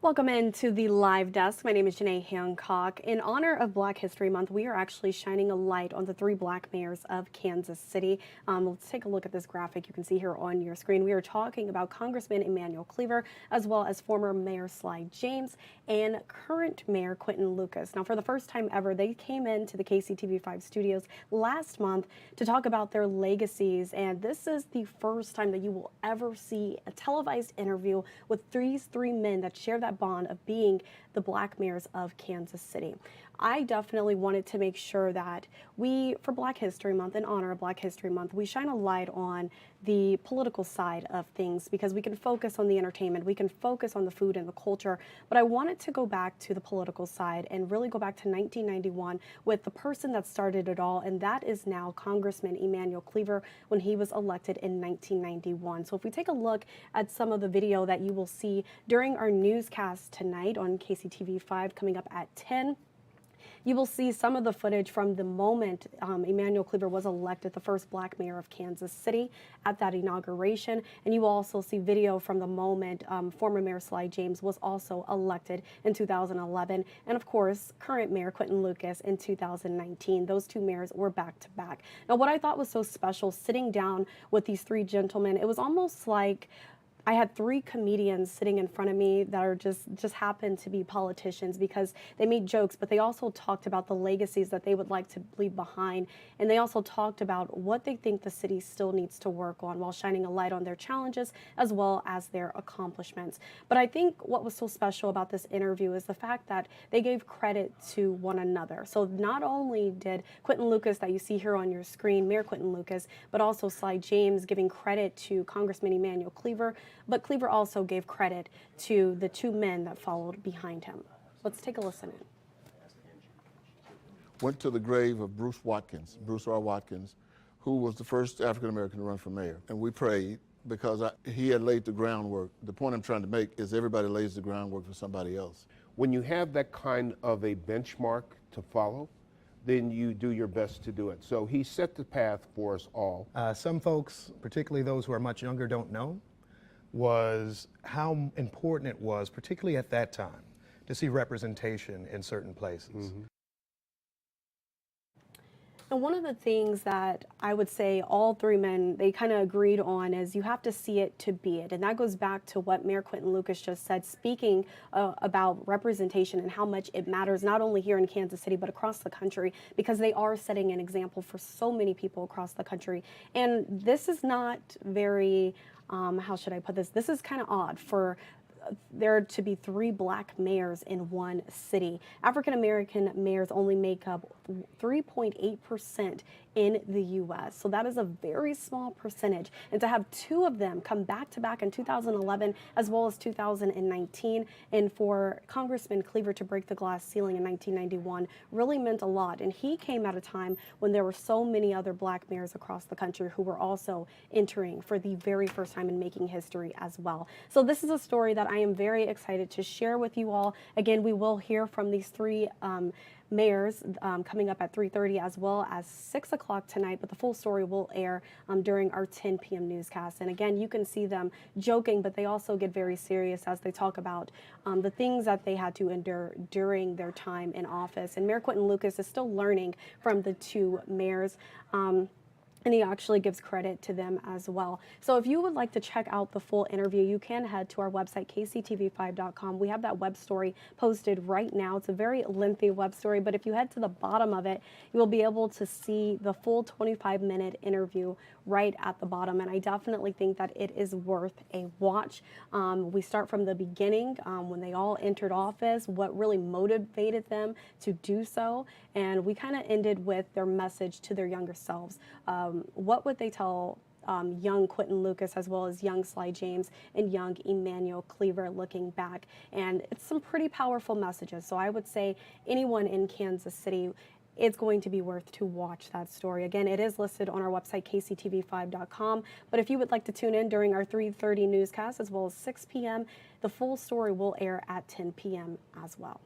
Welcome into the live desk. My name is Janae Hancock. In honor of Black History Month, we are actually shining a light on the three Black mayors of Kansas City. Let's take a look at this graphic you can see here on your screen. We are talking about Congressman Emanuel Cleaver, as well as former Mayor Sly James and current Mayor Quentin Lucas. Now, for the first time ever, they came into the KCTV5 studios last month to talk about their legacies, and this is the first time that you will ever see a televised interview with these three men that share that bond of being the Black mayors of Kansas City. I definitely wanted to make sure that we, for Black History Month, in honor of Black History Month, we shine a light on the political side of things because we can focus on the entertainment, we can focus on the food and the culture, but I wanted to go back to the political side and really go back to 1991 with the person that started it all, and that is now Congressman Emanuel Cleaver when he was elected in 1991. So if we take a look at some of the video that you will see during our newscast tonight on KCTV5 coming up at 10, you will see some of the footage from the moment Emanuel Cleaver was elected the first Black mayor of Kansas City at that inauguration. And you will also see video from the moment former Mayor Sly James was also elected in 2011. And of course, current Mayor Quentin Lucas in 2019. Those two mayors were back to back. Now, what I thought was so special sitting down with these three gentlemen, it was almost like I had three comedians sitting in front of me that are just happened to be politicians because they made jokes, but they also talked about the legacies that they would like to leave behind. And they also talked about what they think the city still needs to work on while shining a light on their challenges as well as their accomplishments. But I think what was so special about this interview is the fact that they gave credit to one another. So not only did Quentin Lucas, that you see here on your screen, Mayor Quentin Lucas, but also Sly James giving credit to Congressman Emanuel Cleaver, but Cleaver also gave credit to the two men that followed behind him. Let's take a listen in. Went to the grave of Bruce Watkins, Bruce R. Watkins, who was the first African-American to run for mayor. And we prayed because he had laid the groundwork. The point I'm trying to make is everybody lays the groundwork for somebody else. When you have that kind of a benchmark to follow, then you do your best to do it. So he set the path for us all. Some folks, particularly those who are much younger, don't know was how important it was, particularly at that time, to see representation in certain places. Mm-hmm. And one of the things that I would say all three men, they kind of agreed on is you have to see it to be it. And that goes back to what Mayor Quentin Lucas just said, speaking about representation and how much it matters, not only here in Kansas City, but across the country, because they are setting an example for so many people across the country. And this is not very, how should I put this? This is kind of odd for there to be three Black mayors in one city. African-American mayors only make up 3.8% in the U.S. So that is a very small percentage. And to have two of them come back to back in 2011 as well as 2019, and for Congressman Cleaver to break the glass ceiling in 1991 really meant a lot. And he came at a time when there were so many other Black mayors across the country who were also entering for the very first time and making history as well. So this is a story that I am very excited to share with you all. Again, we will hear from these three mayors coming up at 3:30 as well as 6 o'clock tonight, but the full story will air during our 10 p.m. newscast. And again, you can see them joking, but they also get very serious as they talk about the things that they had to endure during their time in office. And Mayor Quentin Lucas is still learning from the two mayors. And he actually gives credit to them as well. So if you would like to check out the full interview, you can head to our website, kctv5.com. We have that web story posted right now. It's a very lengthy web story, but if you head to the bottom of it, you will be able to see the full 25-minute interview right at the bottom. And I definitely think that it is worth a watch. We start from the beginning, when they all entered office, what really motivated them to do so. And we kind of ended with their message to their younger selves. What would they tell young Quentin Lucas as well as young Sly James and young Emanuel Cleaver looking back? And it's some pretty powerful messages. So I would say anyone in Kansas City, it's going to be worth to watch that story. Again, it is listed on our website, kctv5.com. But if you would like to tune in during our 3:30 newscast as well as 6 p.m., the full story will air at 10 p.m. as well.